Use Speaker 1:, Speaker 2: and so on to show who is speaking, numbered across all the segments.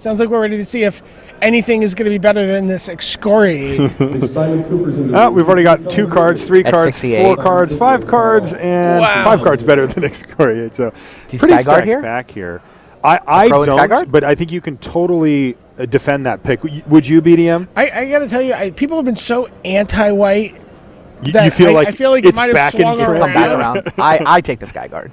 Speaker 1: Sounds like we're ready to see if anything is going to be better than this excoriate.
Speaker 2: We've already got 2 cards, 3 cards, 4 cards, 5 cards, and 5 cards better than excoriate. So pretty stacked pack here. I don't, but I think you can totally defend that pick. Would you, BDM?
Speaker 1: I got to tell you, people have been so anti-white.
Speaker 2: You feel like
Speaker 1: I feel like
Speaker 2: it's
Speaker 1: it might have
Speaker 2: back
Speaker 1: swung
Speaker 2: in trend.
Speaker 1: around.
Speaker 3: I take the Skyguard.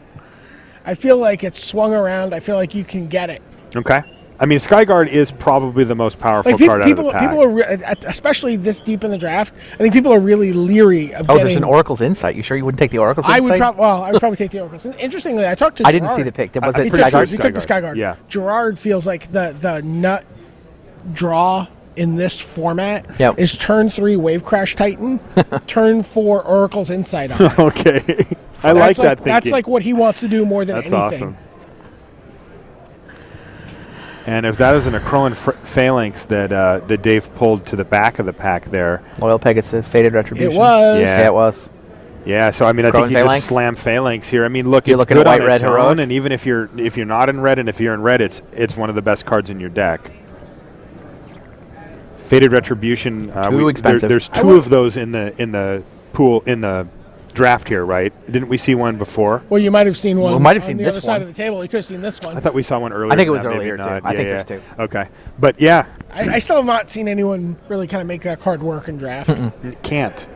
Speaker 1: I feel like it's swung around. I feel like you can get it.
Speaker 2: Okay. I mean, Skyguard is probably the most powerful card out of the pack.
Speaker 1: People are, especially this deep in the draft, I think people are really leery of getting...
Speaker 3: there's an Oracle's Insight. You sure you wouldn't take the Oracle's Insight?
Speaker 1: I would probably take the Oracle's. Interestingly, I talked to Gerard.
Speaker 3: I didn't see the pick. Was it
Speaker 1: he
Speaker 3: Skyguard?
Speaker 1: He took the Skyguard.
Speaker 2: Yeah.
Speaker 1: Gerard feels like the nut draw in this format is turn 3 Wave Crash Titan, turn 4 Oracle's Insight on.
Speaker 2: Okay. I like that thinking.
Speaker 1: That's like what he wants to do more than anything.
Speaker 2: That's awesome. And if that is an Acroan Phalanx that Dave pulled to the back of the pack there.
Speaker 3: Loyal Pegasus, Faded Retribution.
Speaker 1: It was.
Speaker 3: Yeah, it was.
Speaker 2: Yeah, so I mean, I think you just slam Phalanx here. I mean, look,
Speaker 3: you're
Speaker 2: it's good
Speaker 3: at
Speaker 2: on its
Speaker 3: red
Speaker 2: own, and even if you're not in red, and if you're in red, it's one of the best cards in your deck. Faded Retribution.
Speaker 3: Too expensive.
Speaker 2: There's 2 of those in the pool in the draft here, right? Didn't we see one before?
Speaker 1: Well, you might have seen one.
Speaker 3: We might have seen
Speaker 1: on the
Speaker 3: this
Speaker 1: other side
Speaker 3: one.
Speaker 1: of the table. You could have seen this one.
Speaker 2: I thought we saw one earlier.
Speaker 3: I think it was
Speaker 2: than that,
Speaker 3: earlier too.
Speaker 2: not.
Speaker 3: I think there's 2.
Speaker 2: Okay, but yeah,
Speaker 1: I still have not seen anyone really kind of make that card work in draft.
Speaker 2: You can't.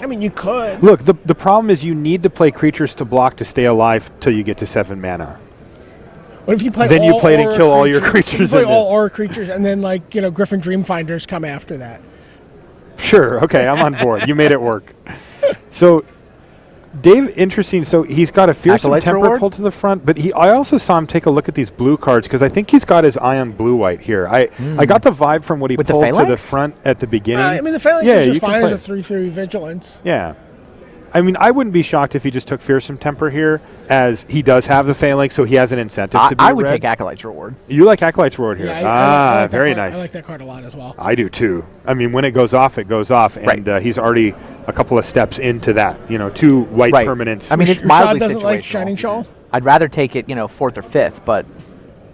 Speaker 1: I mean, you could.
Speaker 2: Look, the problem is you need to play creatures to block to stay alive till you get to 7 mana.
Speaker 1: What if you play?
Speaker 2: Then you play to kill all your creatures.
Speaker 1: You play all aura creatures, and then Griffin Dreamfinders come after that.
Speaker 2: Sure. Okay, I'm on board. You made it work. So, Dave, interesting. So he's got a Fearsome Temper pulled to the front, but I also saw him take a look at these blue cards because I think he's got his eye on blue-white here. I got the vibe from what he pulled to the front at the beginning.
Speaker 1: I mean, the Phalanx is just fine as a 3/3 Vigilance.
Speaker 2: Yeah. I mean, I wouldn't be shocked if he just took Fearsome Temper here, as he does have the Phalanx, so he has an incentive to be
Speaker 3: I would take Acolyte's Reward.
Speaker 2: You like Acolyte's Reward here?
Speaker 1: Yeah, I like
Speaker 2: very
Speaker 1: nice.
Speaker 2: nice.
Speaker 1: I like that card a lot as well.
Speaker 2: I do too. I mean, when it goes off, it goes off, and he's already a couple of steps into that. 2 white permanents.
Speaker 3: I mean, it's mildly
Speaker 1: doesn't
Speaker 3: situational.
Speaker 1: like Shining Shawl.
Speaker 3: I'd rather take it, 4th or 5th, but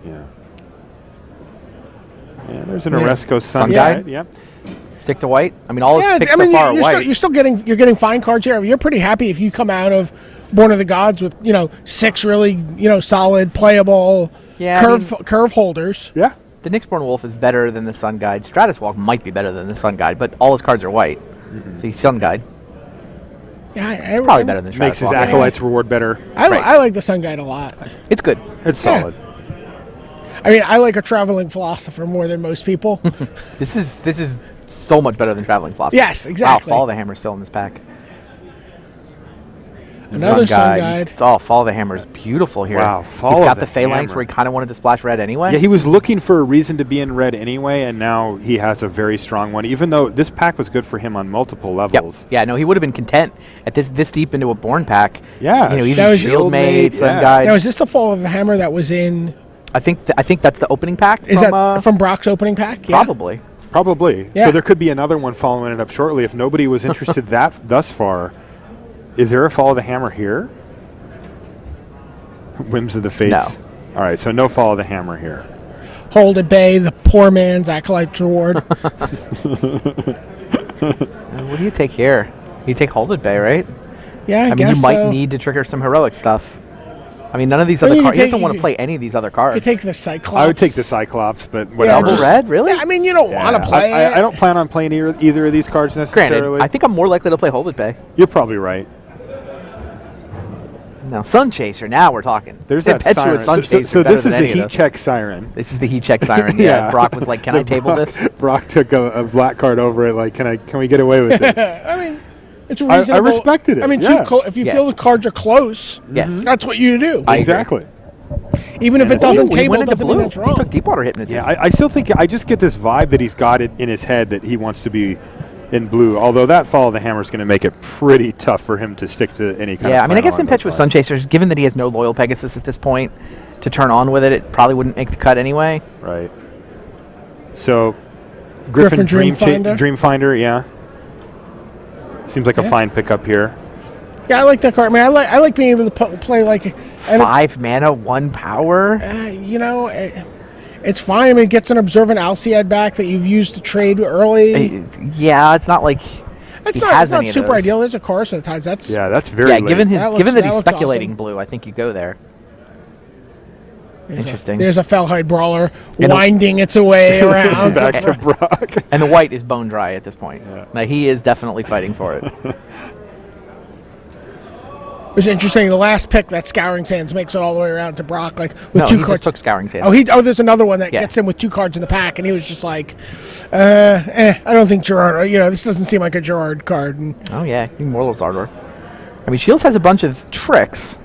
Speaker 2: yeah. There's an Oresco Sun
Speaker 3: Guide.
Speaker 2: Yeah.
Speaker 3: Stick to white. I mean, all his picks so far are white.
Speaker 1: You're getting fine cards here. You're pretty happy if you come out of Born of the Gods with 6 really solid playable curve holders.
Speaker 2: Yeah.
Speaker 3: The Nyxborn Wolf is better than the Sun Guide. Stratus Walk might be better than the Sun Guide, but all his cards are white. So he's Sun Guide.
Speaker 1: Yeah,
Speaker 3: probably better than Stratus
Speaker 2: Walk. Makes his Acolyte's Reward better.
Speaker 1: I like the Sun Guide a lot.
Speaker 3: It's good.
Speaker 2: It's solid.
Speaker 1: I mean, I like a Traveling Philosopher more than most people.
Speaker 3: This is so much better than Traveling Philosopher.
Speaker 1: Yes, exactly.
Speaker 3: Wow, Fall of the Hammer's still in this pack.
Speaker 1: Another Sun Guide.
Speaker 3: Fall of the Hammer is beautiful here.
Speaker 2: Wow,
Speaker 3: He's got the Phalanx where he kind of wanted to splash red anyway.
Speaker 2: Yeah, he was looking for a reason to be in red anyway, and now he has a very strong one, even though this pack was good for him on multiple levels.
Speaker 3: Yeah, no, he would have been content at this deep into a Born pack.
Speaker 2: Yeah.
Speaker 3: Even Shield Maid, Sun Guide.
Speaker 1: Now, is this the Fall of the Hammer that was in...
Speaker 3: I think that's the opening pack.
Speaker 1: Is that from Brock's opening pack? Yeah.
Speaker 2: Probably.
Speaker 1: Yeah.
Speaker 2: So there could be another one following it up shortly if nobody was interested thus far. Is there a Fall of the Hammer here? Whims of the Fates.
Speaker 3: No.
Speaker 2: All right, so no Fall of the Hammer here.
Speaker 1: Hold at bay, the poor man's Acolyte's Reward.
Speaker 3: What do you take here? You take Hold at Bay, right?
Speaker 1: Yeah, I
Speaker 3: mean,
Speaker 1: guess
Speaker 3: you might need to trigger some heroic stuff. I mean, none of these other cards. He doesn't want to play any of these other cards.
Speaker 1: You take the Cyclops.
Speaker 2: I would take the Cyclops, but whatever.
Speaker 3: Double red, really?
Speaker 1: Yeah, I mean, you don't want to play it.
Speaker 2: I don't plan on playing either of these cards necessarily.
Speaker 3: Granted, I think I'm more likely to play Hold at Bay.
Speaker 2: You're probably right.
Speaker 3: Now, Sun Chaser, now we're talking.
Speaker 2: There's that siren.
Speaker 3: Sun Chaser
Speaker 2: so this is the heat check siren.
Speaker 3: This is the heat check siren. Yeah. Brock was like, can I table this?
Speaker 2: Brock took a black card over it, like, can we get away with this?
Speaker 1: I mean, it's reasonable.
Speaker 2: I respected it.
Speaker 1: I mean, if you feel the cards are close, that's what you do.
Speaker 2: Exactly.
Speaker 1: Even if it doesn't table, it doesn't mean that's wrong.
Speaker 3: He took Deepwater Hypnotist.
Speaker 2: Yeah, I still think, I just get this vibe that he's got it in his head that he wants to be in blue, although that Fall of the Hammer is going to make it pretty tough for him to stick to any kind of...
Speaker 3: Yeah, I mean, I guess Impetuous Sun Chasers, given that he has no Loyal Pegasus at this point to turn on with it, it probably wouldn't make the cut anyway.
Speaker 2: Right. So, Griffin Dreamfinder, yeah. Seems like a fine pickup here.
Speaker 1: Yeah, I like that card. I mean, I like being able to play like...
Speaker 3: 5 mana, 1 power?
Speaker 1: It's fine. I mean, it gets an Observant Alciad back that you've used to trade early.
Speaker 3: Yeah, it's not like
Speaker 1: it's not super ideal. There's a Chorus of the Tides. That's
Speaker 2: very late.
Speaker 3: Given that he's speculating awesome. Blue, I think you go there. Interesting.
Speaker 1: There's a Felhide Brawler winding its way around.
Speaker 2: Back to Brock.
Speaker 3: And the white is bone dry at this point. Yeah. Now, he is definitely fighting for it.
Speaker 1: It was interesting. The last pick, that Scouring Sands makes it all the way around to Brock, like with two cards.
Speaker 3: Just took Scouring Sands.
Speaker 1: There's another one that gets him with 2 cards in the pack, and he was just like, I don't think Gerard. This doesn't seem like a Gerard card. And
Speaker 3: Morlow's Ardor. I mean, Shiels has a bunch of tricks,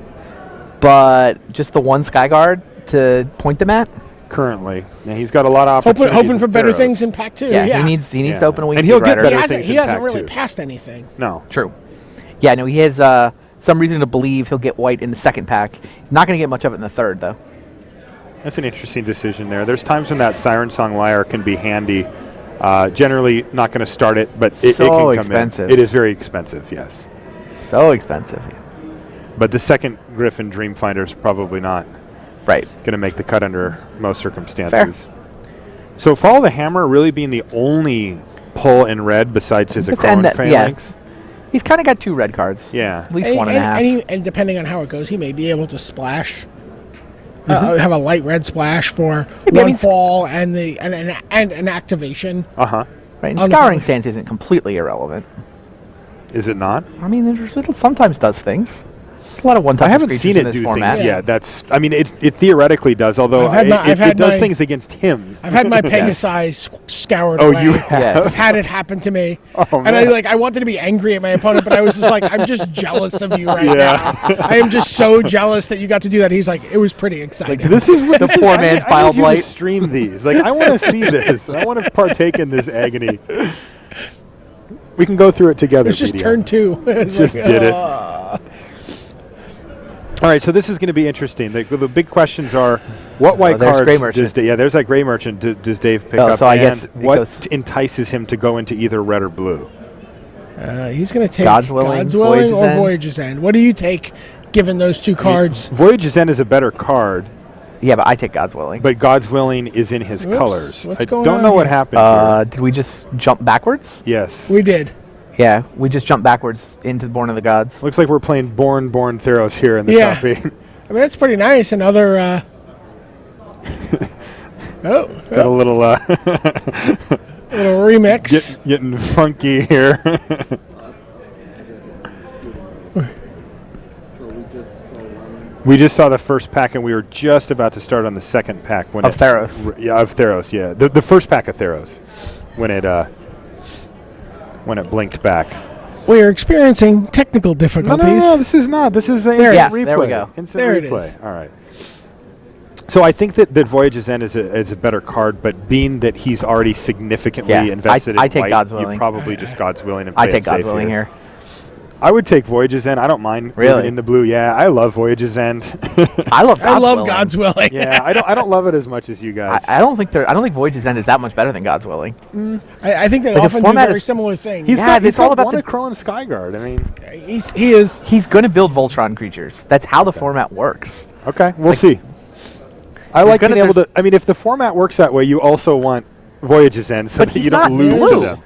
Speaker 3: but just the one Skyguard to point them at.
Speaker 2: Currently, and he's got a lot of opportunities.
Speaker 1: Hoping for better things in pack 2.
Speaker 3: Yeah, he needs to open a Wing
Speaker 2: and
Speaker 3: Speed
Speaker 2: he'll get
Speaker 3: Rider.
Speaker 2: better things.
Speaker 1: He hasn't really passed anything.
Speaker 2: No,
Speaker 3: true. Yeah, no, he has some reason to believe he'll get white in the second pack. He's not going to get much of it in the third, though.
Speaker 2: That's an interesting decision there. There's times when that Siren Song Lyre can be handy. Generally, not going to start it, but it can come
Speaker 3: expensive.
Speaker 2: in. It is very expensive, yes.
Speaker 3: So expensive.
Speaker 2: But the second Griffin Dreamfinder is probably not going to make the cut under most circumstances. Fair. So Follow the Hammer really being the only pull in red besides his Akron Phalanx.
Speaker 3: Yeah. He's kind of got 2 red cards.
Speaker 2: Yeah.
Speaker 3: At least 1.5.
Speaker 1: And depending on how it goes, he may be able to splash. Have a light red splash for one fall and an activation.
Speaker 2: Uh-huh.
Speaker 3: Right, and Scouring Sands isn't completely irrelevant.
Speaker 2: Is it not?
Speaker 3: I mean, it sometimes does things. A lot of one-time.
Speaker 2: I haven't seen it do
Speaker 3: format.
Speaker 2: things yet. That's. I mean, it theoretically does. Although it does things against him.
Speaker 1: I've had my Pegasi scoured.
Speaker 2: Oh,
Speaker 1: away.
Speaker 2: you have?
Speaker 1: I've had it happen to me.
Speaker 2: Oh,
Speaker 1: and I wanted to be angry at my opponent, but I was just like, I'm just jealous of you right now. I am just so jealous that you got to do that. He's like, it was pretty exciting.
Speaker 2: Like, this is what
Speaker 3: the poor man's filed light.
Speaker 2: Stream these. Like, I want to see this. I want to partake in this agony. We can go through it together.
Speaker 1: It's just turn 2.
Speaker 2: Just did it. All right, so this is going to be interesting. The big questions are, what white cards does there's that Gray Merchant does Dave pick up,
Speaker 3: so I guess
Speaker 2: what entices him to go into either red or blue?
Speaker 1: He's going to take God's Willing or Voyage's End. What do you take, given those 2 cards?
Speaker 2: Voyage's End is a better card.
Speaker 3: Yeah, but I take God's Willing.
Speaker 2: But God's Willing is in his colors.
Speaker 1: I
Speaker 2: don't know what happened here.
Speaker 3: Did we just jump backwards?
Speaker 2: Yes.
Speaker 1: We did.
Speaker 3: Yeah, we just jumped backwards into Born of the Gods.
Speaker 2: Looks like we're playing Born Theros here in the copy.
Speaker 1: I mean, that's pretty nice. Another...
Speaker 2: got a little...
Speaker 1: little remix.
Speaker 2: Getting funky here. We just saw the first pack, and we were just about to start on the second pack.
Speaker 3: Of Theros.
Speaker 2: Of Theros, yeah. The first pack of Theros. When it blinked back.
Speaker 1: We are experiencing technical difficulties.
Speaker 2: No, this is not. This is an instant replay.
Speaker 3: There we go.
Speaker 2: Instant replay. All right. So I think that Voyage's End is a better card, but being that he's already significantly invested in
Speaker 3: take
Speaker 2: white,
Speaker 3: God's Willing.
Speaker 2: You probably just God's Willing and play
Speaker 3: I take
Speaker 2: it safe
Speaker 3: God's Willing here.
Speaker 2: I would take Voyage's End. I don't mind
Speaker 3: really
Speaker 2: in the blue. Yeah, I love Voyage's End.
Speaker 3: I love
Speaker 1: God's Willing.
Speaker 2: Yeah, I don't love it as much as you guys.
Speaker 3: I don't think Voyage's End is that much better than God's Willing.
Speaker 1: I think they often do very similar things.
Speaker 2: He's all about the Crow Skyguard. I mean,
Speaker 3: he's going to build Voltron creatures. That's how the format works.
Speaker 2: Okay, we'll see. I like being able to. I mean, if the format works that way, you also want Voyage's End so that you don't lose to them.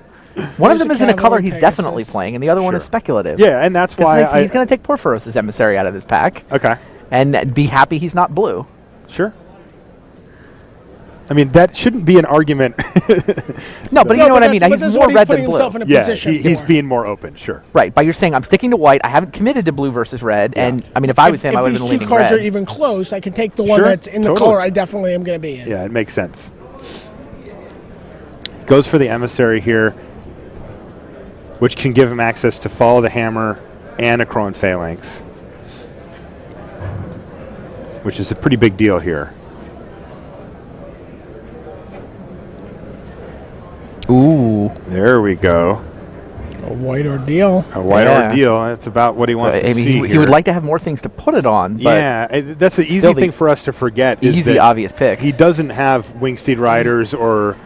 Speaker 3: One of them is in a color he's definitely playing, and the other one is speculative.
Speaker 2: Yeah, and that's why
Speaker 3: he's going to take Porphyros' Emissary out of this pack.
Speaker 2: Okay.
Speaker 3: And be happy he's not blue.
Speaker 2: Sure. I mean, that shouldn't be an argument.
Speaker 3: No, but you know what I mean. He's more red than blue.
Speaker 2: He's being more open, sure.
Speaker 3: Right, but you're saying I'm sticking to white. I haven't committed to blue versus red, and I mean, if I was him, I would have been leaning red.
Speaker 1: If these 2 cards are even close, I can take the one that's in the color I definitely am going to be in.
Speaker 2: Yeah, it makes sense. Goes for the Emissary here, which can give him access to Follow the Hammer and a Crow Phalanx, which is a pretty big deal here.
Speaker 3: Ooh.
Speaker 2: There we go.
Speaker 1: A white ordeal.
Speaker 2: A white ordeal. That's about what he wants to see
Speaker 3: he would like to have more things to put it on. But
Speaker 2: that's the easy thing for us to forget.
Speaker 3: Easy, obvious pick.
Speaker 2: He doesn't have Wingsteed Riders or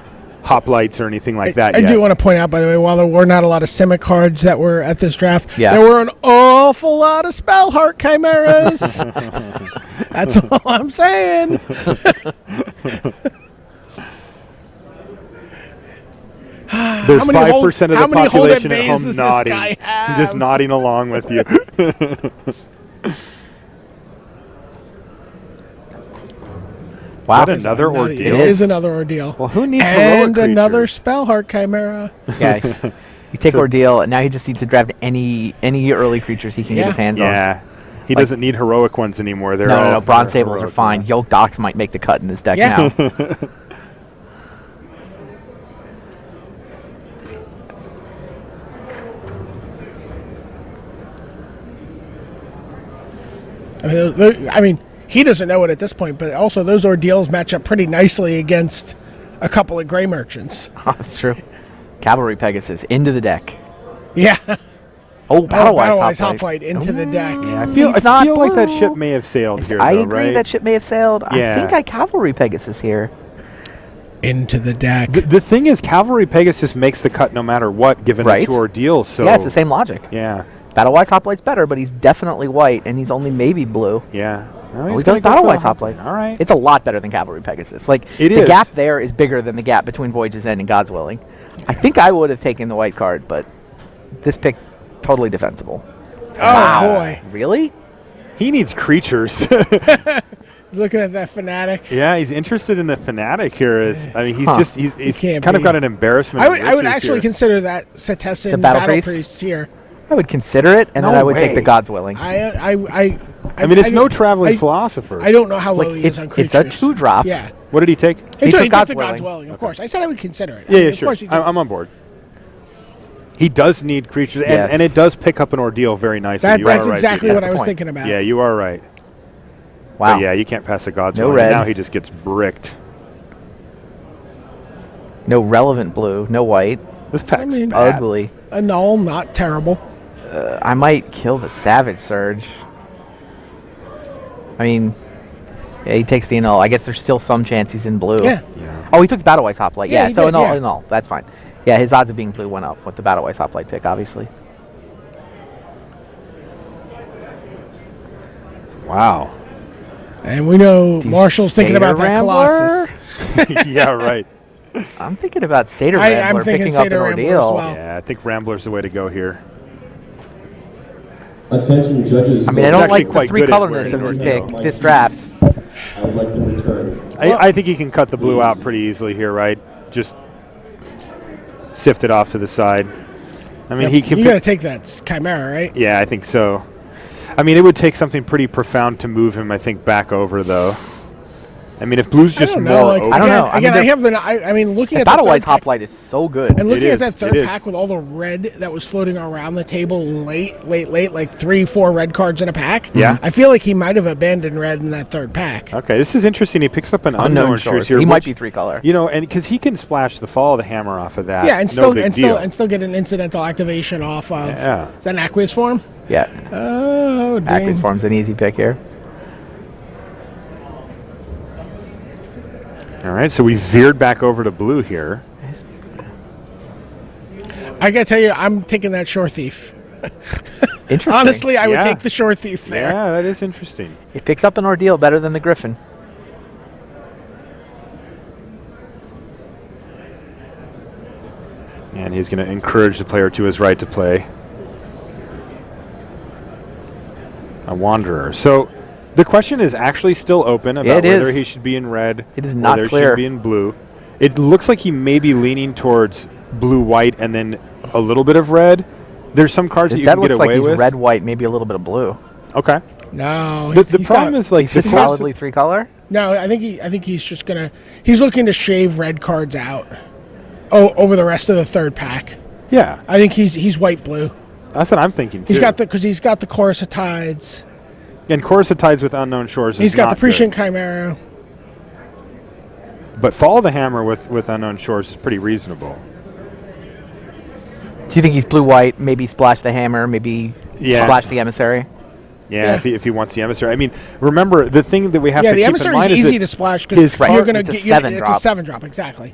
Speaker 2: Hoplites or anything like that
Speaker 1: I
Speaker 2: yet.
Speaker 1: do want to point out, by the way, while there were not a lot of Simic cards that were at this draft,
Speaker 3: there
Speaker 1: were an awful lot of Spellheart Chimeras. That's all I'm saying.
Speaker 2: There's 5% of the population at home
Speaker 1: nodding.
Speaker 2: Just nodding along with you.
Speaker 3: Wow.
Speaker 2: Another ordeal?
Speaker 1: It is another ordeal.
Speaker 2: Well, who needs
Speaker 1: and another Spellheart Chimera.
Speaker 3: Yeah. You take Ordeal, and now he just needs to draft any early creatures he can get his hands on.
Speaker 2: Yeah. He doesn't need heroic ones anymore.
Speaker 3: No. Bronze Sables are fine. Yolk Docs might make the cut in this deck now.
Speaker 1: I mean, he doesn't know it at this point, but also those ordeals match up pretty nicely against a couple of gray merchants.
Speaker 3: Oh, that's true. Cavalry Pegasus into the deck.
Speaker 1: Yeah.
Speaker 3: Oh, Battlewise
Speaker 1: Hoplite into the deck.
Speaker 2: Yeah, I feel like that ship may have sailed here.
Speaker 3: I agree that ship may have sailed. Yeah. I think I Cavalry Pegasus here.
Speaker 1: Into the deck.
Speaker 2: The thing is, Cavalry Pegasus makes the cut no matter what, given the two ordeals. So
Speaker 3: yeah, it's the same logic.
Speaker 2: Yeah.
Speaker 3: Battlewise Hoplite's better, but he's definitely white, and he's only maybe blue.
Speaker 2: Yeah.
Speaker 3: Oh, he goes Battlewise Hoplite.
Speaker 2: All right.
Speaker 3: It's a lot better than Cavalry Pegasus. Like, the gap there is bigger than the gap between Voyage's End and God's Willing. I think I would have taken the white card, but this pick, totally defensible.
Speaker 1: Oh, boy.
Speaker 3: Really?
Speaker 2: He needs creatures.
Speaker 1: He's looking at that Fanatic.
Speaker 2: Yeah, he's interested in the Fanatic here. He's kind of got an embarrassment.
Speaker 1: I would actually consider that Setessan Battle Priest here.
Speaker 3: I would consider it, and then I would take the God's Willing.
Speaker 2: I mean, it's no traveling philosopher.
Speaker 1: I don't know how low he is on creatures.
Speaker 3: It's a 2-drop.
Speaker 1: Yeah.
Speaker 2: What did he take?
Speaker 1: He took the God's Willing, of course. I said I would consider it.
Speaker 2: Yeah, sure. I'm on board. He does need creatures, and it does pick up an ordeal very nicely.
Speaker 1: That's exactly what I was thinking about.
Speaker 2: Yeah, you are right.
Speaker 3: Wow.
Speaker 2: But yeah, you can't pass the God's
Speaker 3: No
Speaker 2: Willing.
Speaker 3: red.
Speaker 2: Now he just gets bricked.
Speaker 3: No relevant blue. No white.
Speaker 2: This pack's bad.
Speaker 3: Ugly.
Speaker 1: A null, not terrible.
Speaker 3: I might kill the Savage Surge. I mean, yeah, he takes the null. I guess there's still some chance he's in blue.
Speaker 1: Yeah.
Speaker 3: Oh, he took the Battlewise Hoplite.
Speaker 1: Yeah,
Speaker 3: so null. That's fine. Yeah, his odds of being blue went up with the Battlewise Hoplite pick, obviously.
Speaker 2: Wow.
Speaker 1: And we know Marshall's thinking about that Colossus.
Speaker 2: Yeah, right.
Speaker 3: I'm thinking about Satyr Rambler
Speaker 1: I'm thinking
Speaker 3: picking up an
Speaker 1: Satyr Rambler
Speaker 3: ordeal.
Speaker 1: as well.
Speaker 2: Yeah, I think Rambler's the way to go here.
Speaker 4: Attention judges.
Speaker 3: I mean, I don't like the three-colorness of this pick, this draft.
Speaker 4: I would like to return.
Speaker 2: I think he can cut the blue out pretty easily here, right? Just sift it off to the side. I mean, he can.
Speaker 1: You got to take that Chimera, right?
Speaker 2: Yeah, I think so. I mean, it would take something pretty profound to move him, I think, back over, though. I mean, if blue's just more open.
Speaker 3: I don't know.
Speaker 1: Again, I mean, looking at the
Speaker 3: Battlewise Hoplite is so good.
Speaker 1: And looking at that third pack with all the red that was floating around the table late, like 3-4 red cards in a pack.
Speaker 2: Yeah.
Speaker 1: I feel like he might have abandoned red in that third pack.
Speaker 2: Okay, this is interesting. He picks up an unknown Shores here.
Speaker 3: He might be 3-color.
Speaker 2: You know, and because he can splash the Fall of the Hammer off of that.
Speaker 1: Yeah, and still get an incidental activation off of.
Speaker 2: Yeah.
Speaker 1: Is that an Aqueous Form?
Speaker 3: Yeah.
Speaker 1: Oh, dang.
Speaker 3: Aqueous Form's an easy pick here.
Speaker 2: All right, so we veered back over to blue here.
Speaker 1: I got to tell you, I'm taking that Shore Thief.
Speaker 3: Interesting.
Speaker 1: Honestly, I would take the Shore Thief there.
Speaker 2: Yeah, that is interesting.
Speaker 3: He picks up an ordeal better than the Griffin.
Speaker 2: And he's going to encourage the player to his right to play a Wanderer. So the question is actually still open about whether he should be in red.
Speaker 3: It is not
Speaker 2: clear.
Speaker 3: clear.
Speaker 2: He should be in blue. It looks like he may be leaning towards blue-white and then a little bit of red. There's some cards that you can get away with.
Speaker 3: That looks like he's red-white, maybe a little bit of blue.
Speaker 2: Okay.
Speaker 1: No.
Speaker 2: The problem is like
Speaker 3: he's solidly 3-color.
Speaker 1: No, I think he's just gonna. He's looking to shave red cards out. Over the rest of the third pack.
Speaker 2: Yeah.
Speaker 1: I think he's white-blue.
Speaker 2: That's what I'm thinking too.
Speaker 1: He's got the Chorus of Tides.
Speaker 2: And Chorus of Tides with Unknown Shores.
Speaker 1: He's got the Prescient Chimera.
Speaker 2: But Fall of the Hammer with Unknown Shores is pretty reasonable.
Speaker 3: Do you think he's blue-white? Maybe splash the hammer. Maybe splash the emissary.
Speaker 2: Yeah, if he wants the emissary. I mean, remember the thing that we have to keep in mind is
Speaker 1: the emissary is easy to splash because you're going to get it's a 7-drop exactly.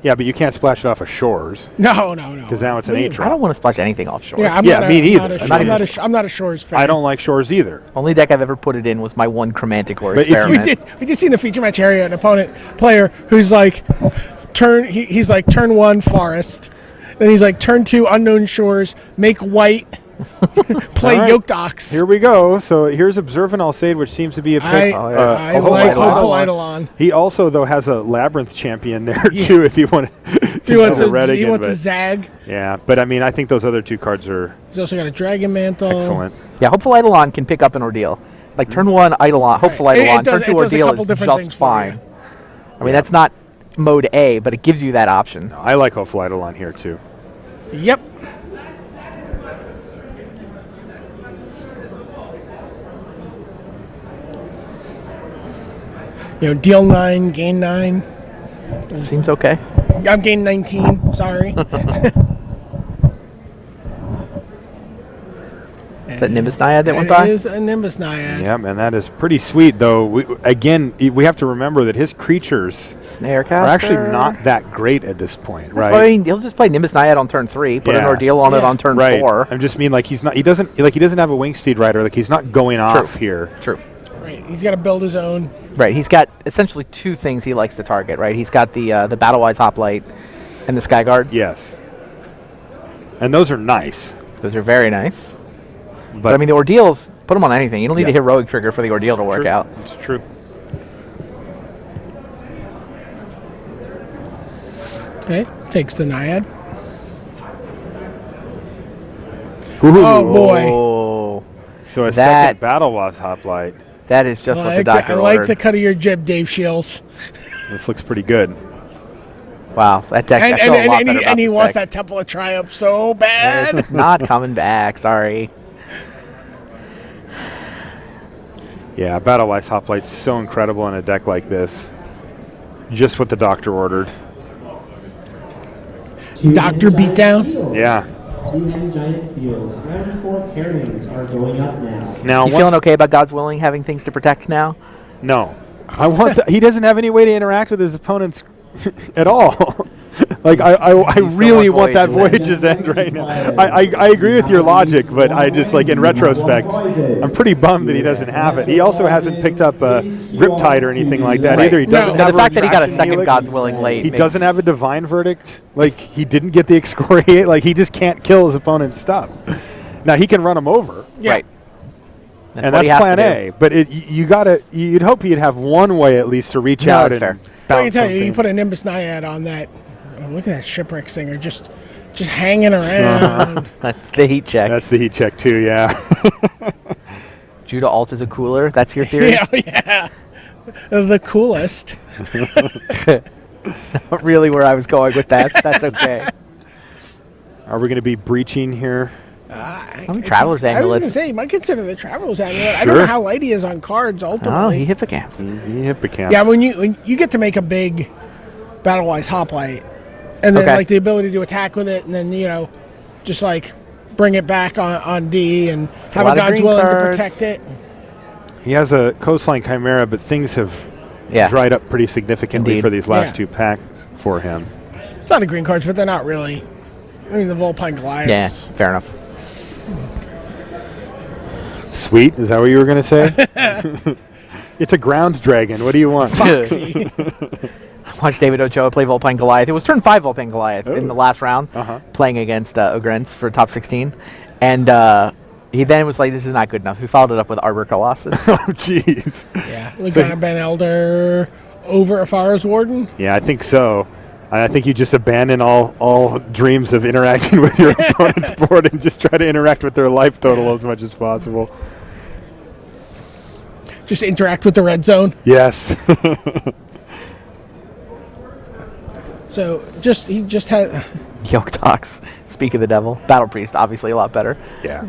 Speaker 2: Yeah, but you can't splash it off of Shores.
Speaker 1: No.
Speaker 2: Because now it's an 8-drop.
Speaker 3: I don't want to splash anything off Shores.
Speaker 1: Yeah,
Speaker 2: me neither.
Speaker 1: I'm not a Shores fan.
Speaker 2: I don't like Shores either.
Speaker 3: Only deck I've ever put it in was my one Chromantic War
Speaker 2: but
Speaker 3: experiment.
Speaker 1: We did see in the feature match area an opponent player who's like, he's like turn 1 Forest, Then he's like, turn 2, Unknown Shores, make white, play
Speaker 2: right.
Speaker 1: Yoked Ox.
Speaker 2: Here we go. So here's Observant Alseid, which seems to be a pick.
Speaker 1: I like Hopeful Eidolon.
Speaker 2: He also, though, has a Labyrinth champion there, too, if you want to.
Speaker 1: He wants a Zag.
Speaker 2: Yeah, but I mean, I think those other 2 cards are.
Speaker 1: He's also got a Dragon Mantle.
Speaker 2: Excellent.
Speaker 3: Yeah, Hopeful Eidolon can pick up an Ordeal. Like turn 1 Eidolon, Hopeful Eidolon, turn 2 Ordeal is just fine. I mean, that's not mode A, but it gives you that option.
Speaker 2: I like Hopeful Eidolon here, too.
Speaker 1: Yep. Deal 9, gain 9.
Speaker 3: Seems okay.
Speaker 1: I've gained 19. Sorry.
Speaker 3: Is that Nimbus Naiad that went by?
Speaker 1: It is a Nimbus Naiad.
Speaker 2: Yeah, man, that is pretty sweet, though. We have to remember that his creatures are actually not that great at this point, right?
Speaker 3: Well, I mean, he'll just play Nimbus Naiad on turn 3, put an Ordeal on it on turn 4.
Speaker 2: I just mean, like, he doesn't have a Wingsteed Rider. Like, he's not going off here.
Speaker 3: True.
Speaker 1: Right. He's got to build his own.
Speaker 3: Right. He's got essentially 2 things he likes to target. Right. He's got the Battlewise Hoplite and the Skyguard.
Speaker 2: Yes. And those are nice.
Speaker 3: Those are very nice. But I mean, the Ordeals, put them on anything. You don't need a heroic trigger for the Ordeal to work out.
Speaker 2: It's true.
Speaker 1: Okay, takes the Naiad.
Speaker 2: Ooh.
Speaker 1: Oh, boy.
Speaker 3: Oh.
Speaker 2: So a second Battlewise Hoplite.
Speaker 3: That is just what the doctor ordered.
Speaker 1: I like the cut of your jib, Dave Shiels.
Speaker 2: This looks pretty good.
Speaker 3: Wow, that deck.
Speaker 1: And he wants that Temple of Triumph so bad.
Speaker 3: It's not coming back. Sorry.
Speaker 2: Yeah, Battlewise Hoplite's so incredible in a deck like this. Just what the doctor ordered.
Speaker 1: Doctor beatdown?
Speaker 2: Yeah.
Speaker 4: 2 heavy giant seals. Round 4 pairings are going up now.
Speaker 3: You feeling okay about God's Willing having things to protect now?
Speaker 2: No. I want he doesn't have any way to interact with his opponents at all. Like, I really want that Voyage's End right now. I agree with your logic, but I just, like, in retrospect, I'm pretty bummed that he doesn't have it. He also hasn't picked up a Riptide or anything like that either. He doesn't have
Speaker 3: the fact that he got a second God's Willing late.
Speaker 2: He doesn't have a Divine Verdict. Like, he didn't get the Excoriate. Like, he just can't kill his opponent's stuff. Now, he can run him over.
Speaker 3: Yeah. Right.
Speaker 2: And that's plan A. But you'd hope he'd have one way at least to reach out and bounce something.
Speaker 1: You put a Nimbus Naiad on that. Oh, look at that Shipwreck Singer just hanging around.
Speaker 3: That's the heat check.
Speaker 2: That's the heat check too, yeah.
Speaker 3: Judah Alt is a cooler. That's your theory?
Speaker 1: Yeah. The coolest.
Speaker 3: It's not really where I was going with that. That's okay.
Speaker 2: Are we going to be breaching here?
Speaker 3: Traveler's Amulet.
Speaker 1: I was going to say, you might consider the Traveler's Amulet. I don't know how light he is on cards, ultimately.
Speaker 3: Oh, he hippocamps.
Speaker 2: He hippocamps.
Speaker 1: Yeah, when you get to make a big Battlewise Hoplite, and then like the ability to attack with it, and then just like bring it back on D and have a God's Willing to protect it.
Speaker 2: He has a Coastline Chimera, but things have dried up pretty significantly for these last 2 packs for him.
Speaker 1: It's not a green cards, but they're not really. I mean, the Vulpine Goliaths.
Speaker 3: Yeah, fair enough.
Speaker 2: Sweet, is that what you were going to say? It's a ground dragon. What do you want?
Speaker 1: Foxy.
Speaker 3: I watched David Ochoa play Vulpine Goliath. It was turn 5 Vulpine Goliath in the last round, playing against Ogrenz for top 16. And he then was like, this is not good enough. He followed it up with Arbor Colossus.
Speaker 2: Oh, jeez.
Speaker 1: Yeah. Lagana Ben Elder over Afara's Warden?
Speaker 2: Yeah, I think so. I think you just abandon all dreams of interacting with your opponent's board and just try to interact with their life total as much as possible.
Speaker 1: Just interact with the red zone?
Speaker 2: Yes.
Speaker 1: So he just had
Speaker 3: Yoked Ox. Speak of the devil. Battle Priest, obviously a lot better.
Speaker 2: Yeah.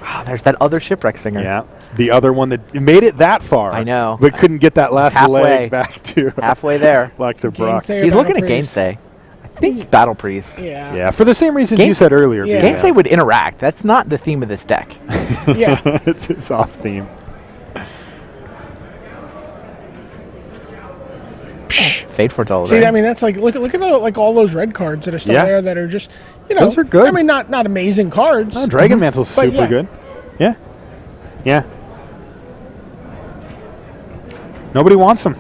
Speaker 3: Wow, there's that other Shipwreck Singer.
Speaker 2: Yeah. The other one that made it that far.
Speaker 3: I know.
Speaker 2: But couldn't get that last leg back to
Speaker 3: halfway there.
Speaker 2: Back to Brock.
Speaker 3: He's looking at Gainsay. I think Battle Priest.
Speaker 1: Yeah.
Speaker 2: Yeah, for the same reasons you said earlier.
Speaker 1: Yeah.
Speaker 3: Gainsay would interact. That's not the theme of this deck.
Speaker 1: Yeah.
Speaker 2: It's off theme.
Speaker 3: Fate Foretold.
Speaker 1: See, I mean, that's like look at all those red cards that are still there that are just
Speaker 2: those are good.
Speaker 1: I mean, not amazing cards.
Speaker 2: No, Dragon Mantle's super good. Yeah. Yeah. Nobody wants them.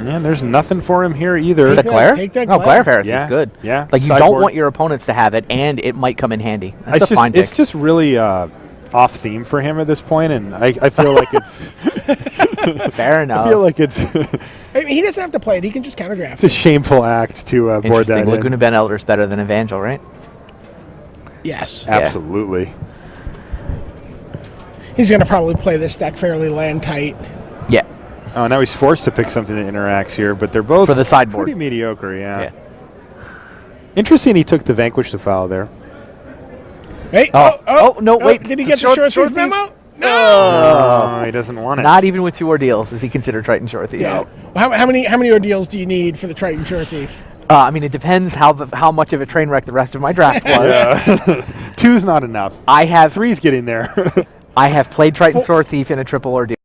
Speaker 2: And there's nothing for him here either.
Speaker 3: Is that Glare?
Speaker 1: Take that
Speaker 3: No,
Speaker 1: Glare.
Speaker 3: Glare Ferris
Speaker 2: Yeah,
Speaker 3: is good.
Speaker 2: yeah.
Speaker 3: Like, you
Speaker 2: Sideboard.
Speaker 3: don't want your opponents to have it, and it might come in handy. That's a fine pick.
Speaker 2: It's just really off theme for him at this point, and I feel like it's...
Speaker 3: Fair enough.
Speaker 2: I feel like it's...
Speaker 1: I mean, he doesn't have to play it. He can just counter draft.
Speaker 2: It's a shameful act to board that in.
Speaker 3: Laguna Bend Elder's better than Evangel, right?
Speaker 1: Yes.
Speaker 2: Absolutely.
Speaker 1: He's going to probably play this deck fairly land tight.
Speaker 3: Yeah.
Speaker 2: Oh, now he's forced to pick something that interacts here, but they're both
Speaker 3: for the sideboard.
Speaker 2: Pretty mediocre, yeah. Interesting he took the Vanquish the Foul there.
Speaker 1: Hey,
Speaker 3: no, wait.
Speaker 1: Did he get the Short Thief memo?
Speaker 2: No, he doesn't want it.
Speaker 3: Not even with 2 ordeals does he consider Triton Short Thief.
Speaker 1: Yeah. Well, how many ordeals do you need for the Triton Short Thief?
Speaker 3: I mean, it depends how much of a train wreck the rest of my draft was.
Speaker 2: Yeah. 2's not enough. 3's getting there.
Speaker 3: I have played Triton Short Thief in a triple ordeal.